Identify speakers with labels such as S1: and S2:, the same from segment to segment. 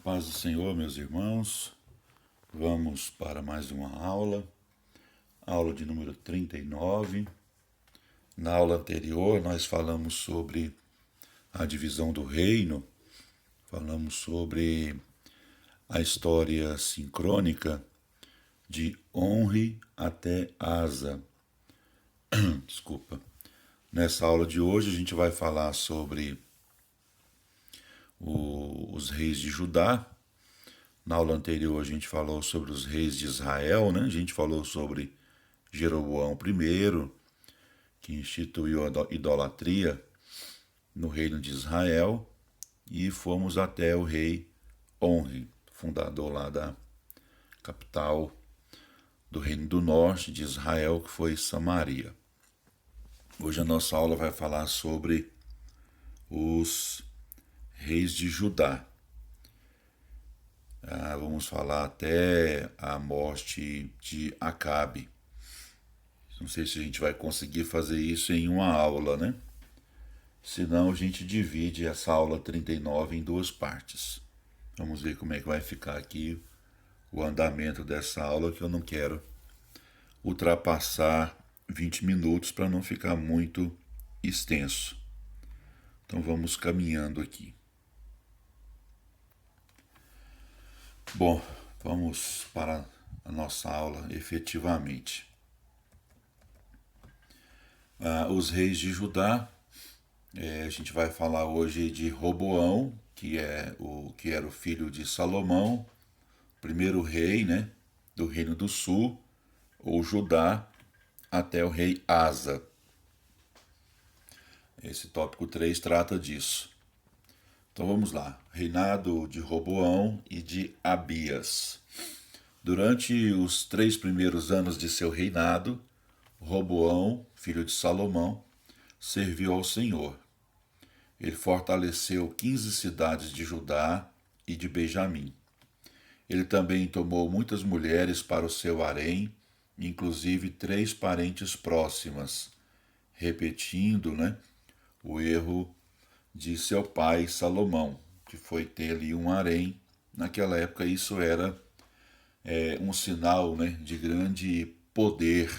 S1: Paz do Senhor, meus irmãos. Vamos para mais uma aula de número 39. Na aula anterior, nós falamos sobre a divisão do reino, falamos sobre a história sincrônica de Onri até Asa. Desculpa. Nessa aula de hoje, a gente vai falar sobre os reis de Judá. Na aula anterior a gente falou sobre os reis de Israel, né? A gente falou sobre Jeroboão I, que instituiu a idolatria no reino de Israel, e fomos até o rei Onri, fundador lá da capital do reino do norte de Israel, que foi Samaria. Hoje a nossa aula vai falar sobre os reis de Judá. Vamos falar até a morte de Acabe. Não sei se a gente vai conseguir fazer isso em uma aula, né? Senão a gente divide essa aula 39 em duas partes. Vamos ver como é que vai ficar aqui o andamento dessa aula, que eu não quero ultrapassar 20 minutos para não ficar muito extenso. Então vamos caminhando aqui. Bom, vamos para a nossa aula efetivamente. Os reis de Judá, a gente vai falar hoje de Roboão, que era o filho de Salomão, primeiro rei, né, do reino do sul, ou Judá, até o rei Asa. Esse tópico 3 trata disso. Então vamos lá. Reinado de Roboão e de Abias. Durante os 3 primeiros anos de seu reinado, Roboão, filho de Salomão, serviu ao Senhor. Ele fortaleceu 15 cidades de Judá e de Benjamim. Ele também tomou muitas mulheres para o seu harém, inclusive 3 parentes próximas, repetindo, o erro de seu pai Salomão, que foi ter ali um harém. Naquela época isso era um sinal, de grande poder.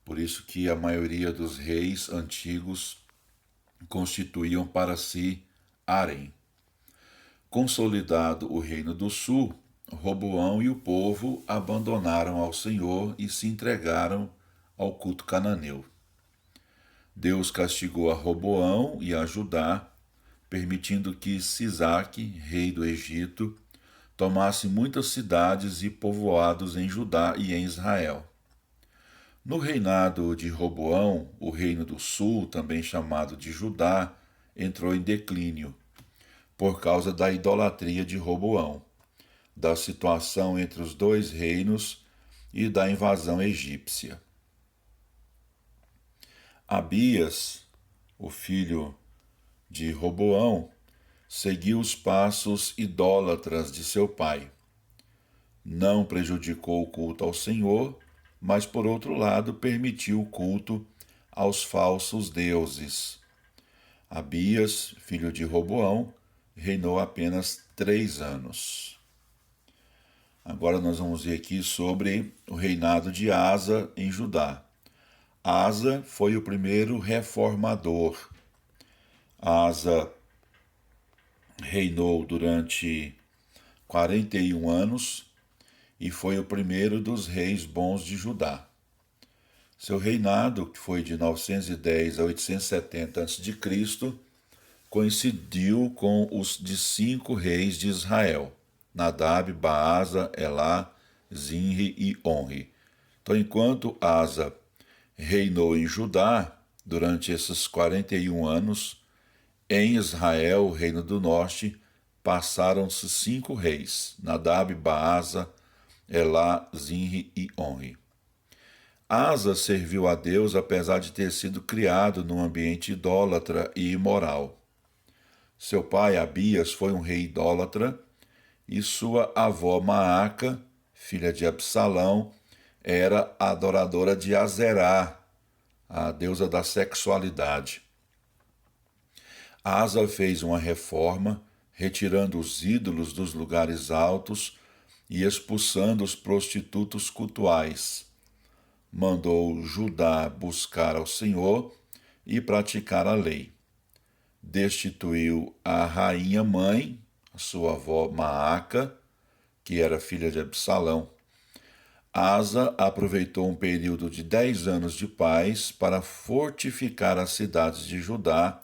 S1: Por isso que a maioria dos reis antigos constituíam para si harém. Consolidado o reino do sul, Roboão e o povo abandonaram ao Senhor e se entregaram ao culto cananeu. Deus castigou a Roboão e a Judá, permitindo que Sisaque, rei do Egito, tomasse muitas cidades e povoados em Judá e em Israel. No reinado de Roboão, o reino do sul, também chamado de Judá, entrou em declínio, por causa da idolatria de Roboão, da situação entre os 2 reinos e da invasão egípcia. Abias, o filho de Roboão, seguiu os passos idólatras de seu pai. Não prejudicou o culto ao Senhor, mas por outro lado permitiu o culto aos falsos deuses. Abias, filho de Roboão, reinou apenas 3 anos. Agora nós vamos ver aqui sobre o reinado de Asa em Judá. Asa foi o primeiro reformador. Asa reinou durante 41 anos e foi o primeiro dos reis bons de Judá. Seu reinado, que foi de 910 a 870 a.C., coincidiu com os de 5 reis de Israel: Nadab, Baasa, Elá, Zinri e Onri. Então, enquanto Asa reinou em Judá durante esses 41 anos, em Israel, o reino do norte, passaram-se 5 reis: Nadab, Baasa, Elá, Zinri e Onri. Asa serviu a Deus apesar de ter sido criado num ambiente idólatra e imoral. Seu pai, Abias, foi um rei idólatra e sua avó, Maaca, filha de Absalão, era adoradora de Azerá, a deusa da sexualidade. Asa fez uma reforma retirando os ídolos dos lugares altos e expulsando os prostitutos cultuais. Mandou Judá buscar ao Senhor e praticar a lei. Destituiu a rainha mãe, a sua avó Maaca, que era filha de Absalão. Asa aproveitou um período de 10 anos de paz para fortificar as cidades de Judá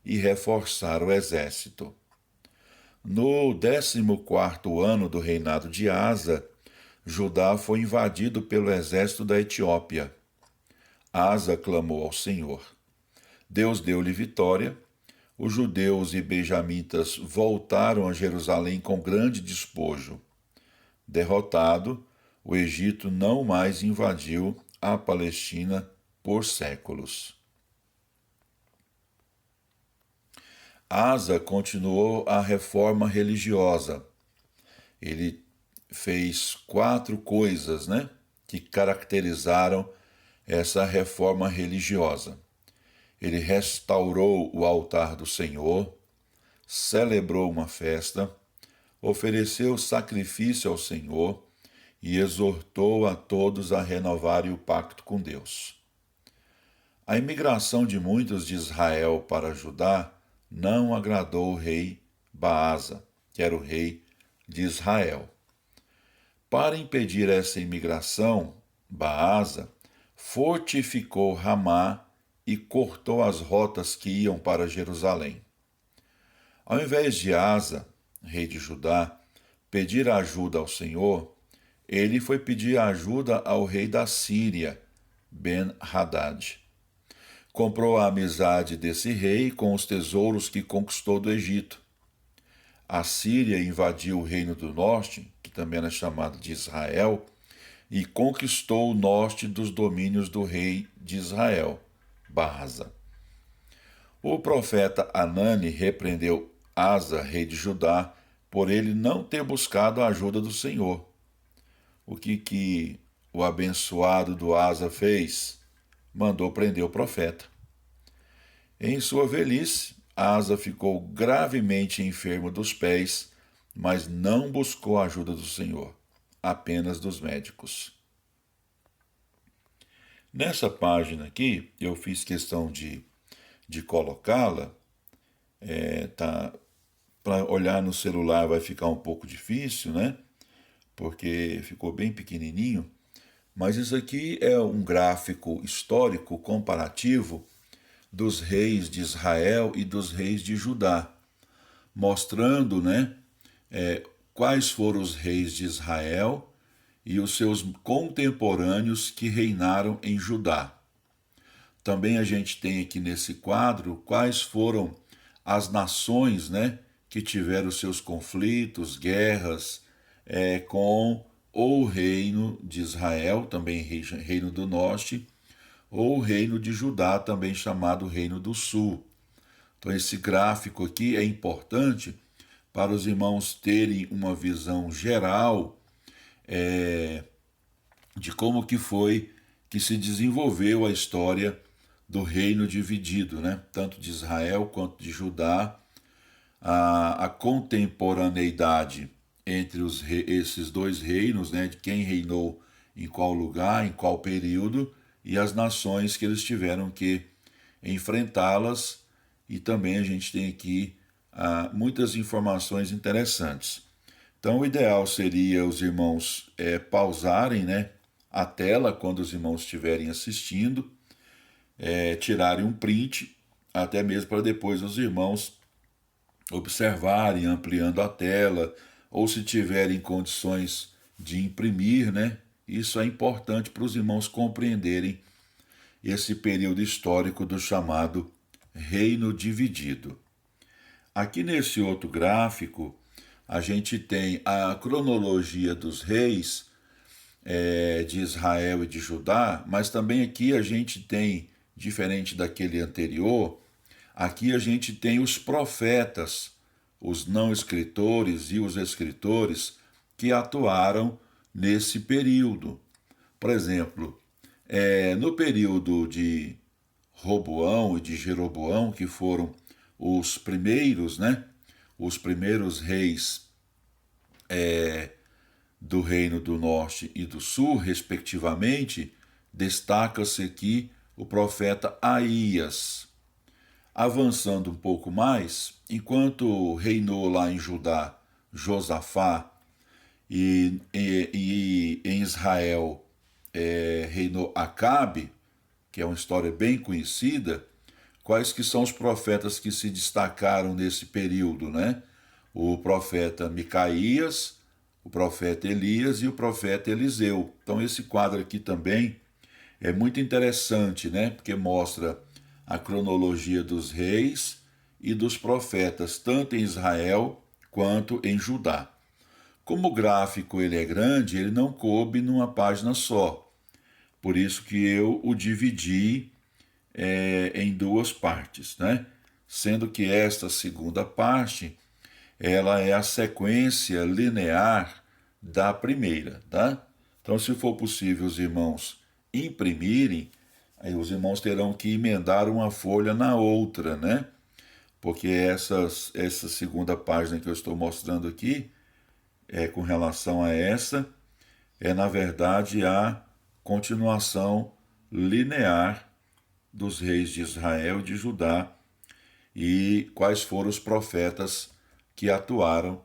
S1: e reforçar o exército. No 14º ano do reinado de Asa, Judá foi invadido pelo exército da Etiópia. Asa clamou ao Senhor. Deus deu-lhe vitória. Os judeus e benjamitas voltaram a Jerusalém com grande despojo. Derrotado, o Egito não mais invadiu a Palestina por séculos. Asa continuou a reforma religiosa. Ele fez 4 coisas, que caracterizaram essa reforma religiosa. Ele restaurou o altar do Senhor, celebrou uma festa, ofereceu sacrifício ao Senhor e exortou a todos a renovarem o pacto com Deus. A imigração de muitos de Israel para Judá não agradou o rei Baasa, que era o rei de Israel. Para impedir essa imigração, Baasa fortificou Ramá e cortou as rotas que iam para Jerusalém. Ao invés de Asa, rei de Judá, pedir ajuda ao Senhor, ele foi pedir ajuda ao rei da Síria, Ben-Hadad. Comprou a amizade desse rei com os tesouros que conquistou do Egito. A Síria invadiu o reino do norte, que também era chamado de Israel, e conquistou o norte dos domínios do rei de Israel, Baasa. O profeta Anani repreendeu Asa, rei de Judá, por ele não ter buscado a ajuda do Senhor. O que o abençoado do Asa fez? Mandou prender o profeta. Em sua velhice, Asa ficou gravemente enfermo dos pés, mas não buscou a ajuda do Senhor, apenas dos médicos. Nessa página aqui, eu fiz questão de colocá-la, para olhar no celular vai ficar um pouco difícil, porque ficou bem pequenininho, mas isso aqui é um gráfico histórico comparativo dos reis de Israel e dos reis de Judá, mostrando, quais foram os reis de Israel e os seus contemporâneos que reinaram em Judá. Também a gente tem aqui nesse quadro quais foram as nações, que tiveram seus conflitos, guerras, com ou o reino de Israel, também reino do norte, ou o reino de Judá, também chamado reino do sul. Então esse gráfico aqui é importante para os irmãos terem uma visão geral de como que foi que se desenvolveu a história do reino dividido, tanto de Israel quanto de Judá, a contemporaneidade entre esses dois reinos, de quem reinou em qual lugar, em qual período, e as nações que eles tiveram que enfrentá-las, e também a gente tem aqui muitas informações interessantes. Então o ideal seria os irmãos pausarem a tela quando os irmãos estiverem assistindo, tirarem um print, até mesmo para depois os irmãos observarem, ampliando a tela, ou se tiverem condições de imprimir, isso é importante para os irmãos compreenderem esse período histórico do chamado reino dividido. Aqui nesse outro gráfico, a gente tem a cronologia dos reis de Israel e de Judá, mas também aqui a gente tem, diferente daquele anterior, aqui a gente tem os profetas, os não escritores e os escritores que atuaram nesse período. Por exemplo, no período de Roboão e de Jeroboão, que foram os primeiros, os primeiros reis do Reino do Norte e do Sul, respectivamente, destaca-se aqui o profeta Aías. Avançando um pouco mais, enquanto reinou lá em Judá Josafá e em Israel reinou Acabe, que é uma história bem conhecida, quais que são os profetas que se destacaram nesse período, né? O profeta Micaías, o profeta Elias e o profeta Eliseu. Então esse quadro aqui também é muito interessante, né? Porque mostra a cronologia dos reis e dos profetas, tanto em Israel quanto em Judá. Como o gráfico ele é grande, ele não coube numa página só. Por isso que eu o dividi em duas partes, né? Sendo que esta segunda parte ela é a sequência linear da primeira, tá? Então, se for possível os irmãos imprimirem, aí os irmãos terão que emendar uma folha na outra, né? Porque essa segunda página que eu estou mostrando aqui, com relação a essa, é na verdade a continuação linear dos reis de Israel e de Judá e quais foram os profetas que atuaram